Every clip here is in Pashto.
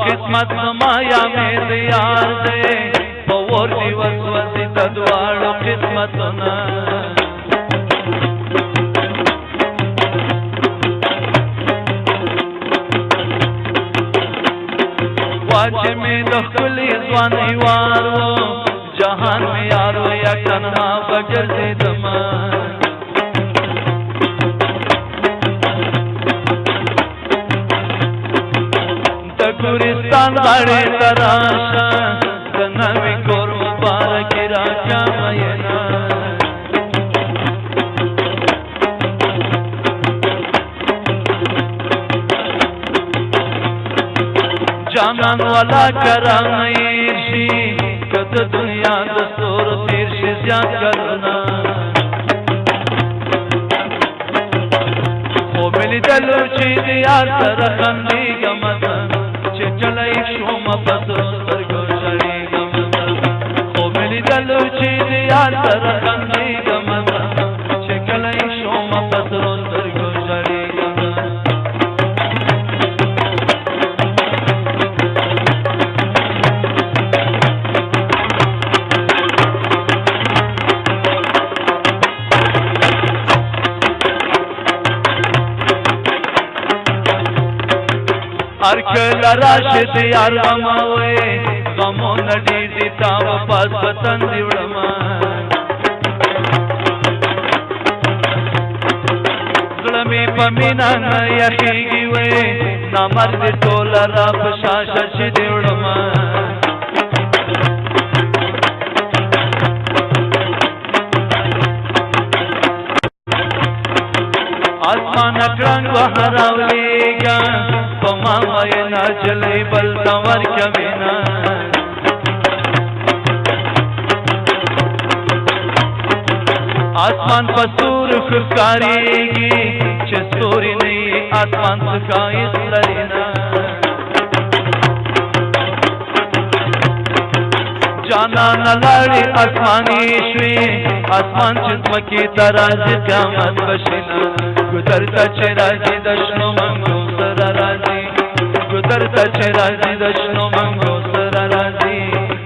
قسمت مایا مې یار دې په ور دی وسوسې د دواړو قسمتونه واچې مې د خپلې ځوانۍ وار و جهان مې یار و یا تنها بګرځېدمه ګورستان غاړې ته راشه د نوي کور مبارکې راکړه میینه جانان والا کرانه یې شي که د دنیا د ستورو تېر شي زیات کلونه خو مې لیدلو چې د یار سره خندېږمه چلای شوم پسو سترګو شړېږم خو مې لیدلو چې د یار سره خندېږم چې کلای شوم پسو سترګو شړېږم هر کله راشد یار غموي غمونه ډېر دي تا واپس وطن دی وړمه زړه مې په مینه نه یخېږي وې نامرد ټوله را په شاشه چې دی وړمه آسمان کړنګ وهراولېږه پما وینا چلې بل تور کوینا آسمان پسور خکاریږي چې ستوري نه آسمان څخه لرینا جانا نلاړي آسماني شوي آسمان چې ځمکې ته راځي قیامت بشینا ګذر ته چې راځي د شنو منګو سره راځي ګذر ته چې راځي د شنو منګو سره راځي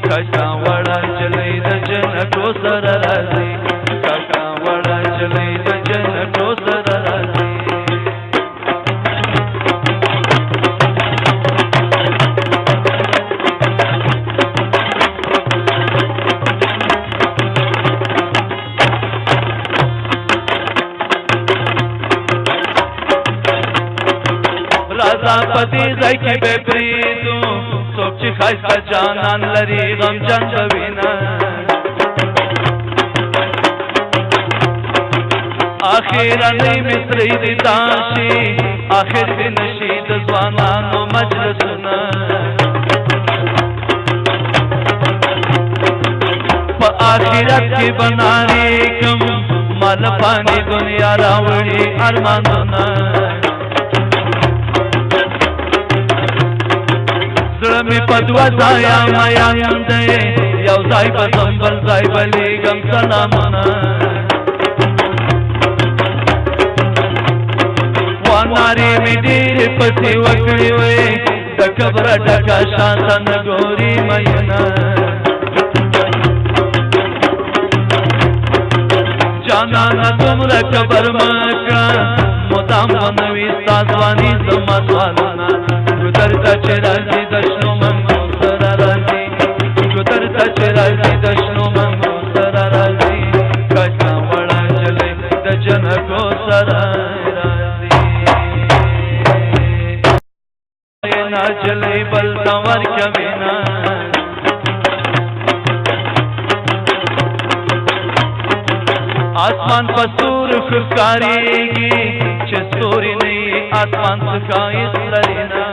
کاکا وړه چلې د جنکو سره راځي کاکا وړه چلې د جنکو سره راځي رازا پتی ځای کې به پریدو څوک چې ښایسته جانان لري غمجن به وینه اخیرنۍ مصرۍ دې داشي اخر دې نشي د ځوانانو مجلسونه په آخرت کې بنارېږم مال پانې دنیا راوړي ارمانونه زړه مې په دوه ځایه میان دی یو ځای به ځم بل ځای به لیږم سلامونه وانارې مې ډېرې پسې وکړې وې د کبره ډکه شانته نه ګوري میینه جانانه دومره کبر مه کړه مدام به نوي ستا ځواني زما سوالونه ګذر ته چې راځي د شنو منګو سره راځي ګذر ته چې راځي د شنو منګو سره راځي کاکا وړه چلې د جنکو سره راځي نه چلې بل تور کوینا آسمان پسور خکاریږي چې ستوري نه آسمان څخه لرینا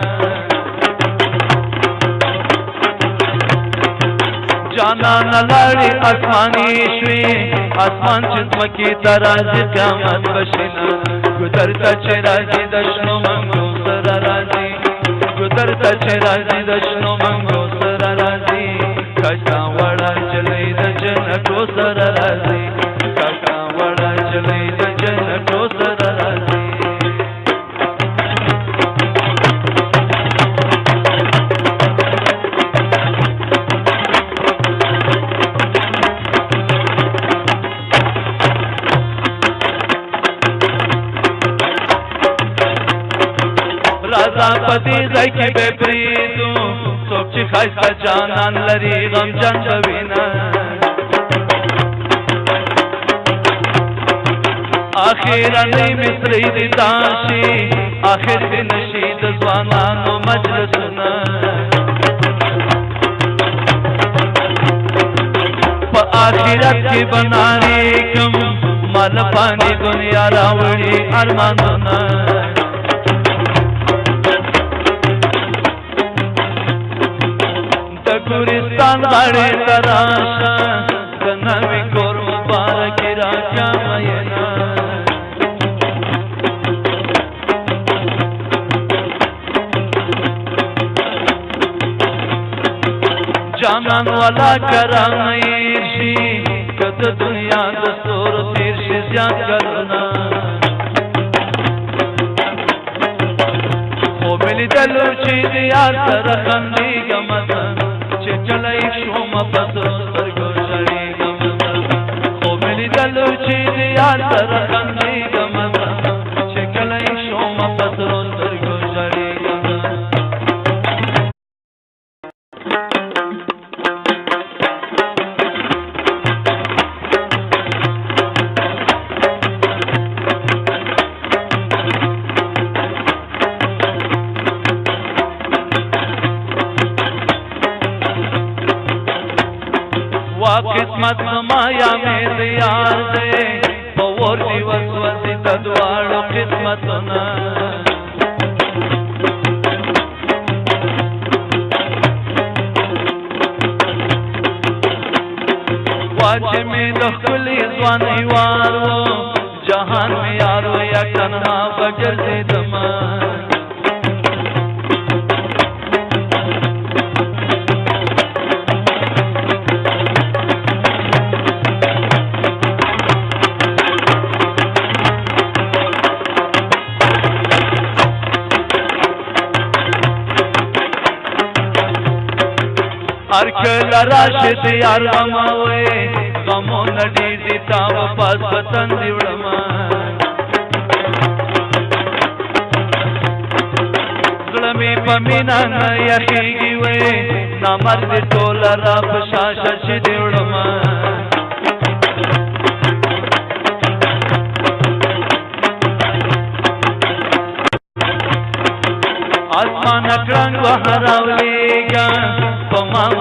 جانا نلاړي آسماني شوي آسمان چې ځمکې ته راځي قیامت بشینا ګذر ته چې راځي د شنو منګو ګودر ته چې راځي د شنو منګو سره راځي کاکا وړه چلی د جنتو سره راځي کاکا وړه چلی د جنتو سره راځي رازا پتی زای کی به پریدو څوک چې خایسته جانان لري غم جان بوینا اخیرنی مصری دی تاشي اخر دی نشید ځوانانو مجلسونه په آخرت کې بناري کوم مال پانی دنیا راوړي ارمانونه ګورستان غاړې تراشه د نوي کور مبارک راکا مینا جانان والا کرامیر شي کته دنیا د سور تیر شي زیات کرنا خو ملي دلو چې یار سره خندېږم چلای شوم پسرو سترګو ژړېږم خو مې لیدلو چې د یار سره خندېږم چې کله یې شوم پسرو سترګو ژړېږم قسمت مایا میں دیار دے پور دی وسوسی تدواړو قسمتنا واجه میں دخلی ځواني وارو جهان میں یارو یا تنها بجر دے دمان ارکل راشد یار غموي غمو نډي دي تا واپس وطن دی وړما زلمي پمینا نه یخيږي وې نامرد ټول را پشاشه چې دی وړما آسمان کړنګ وهراولېګا پما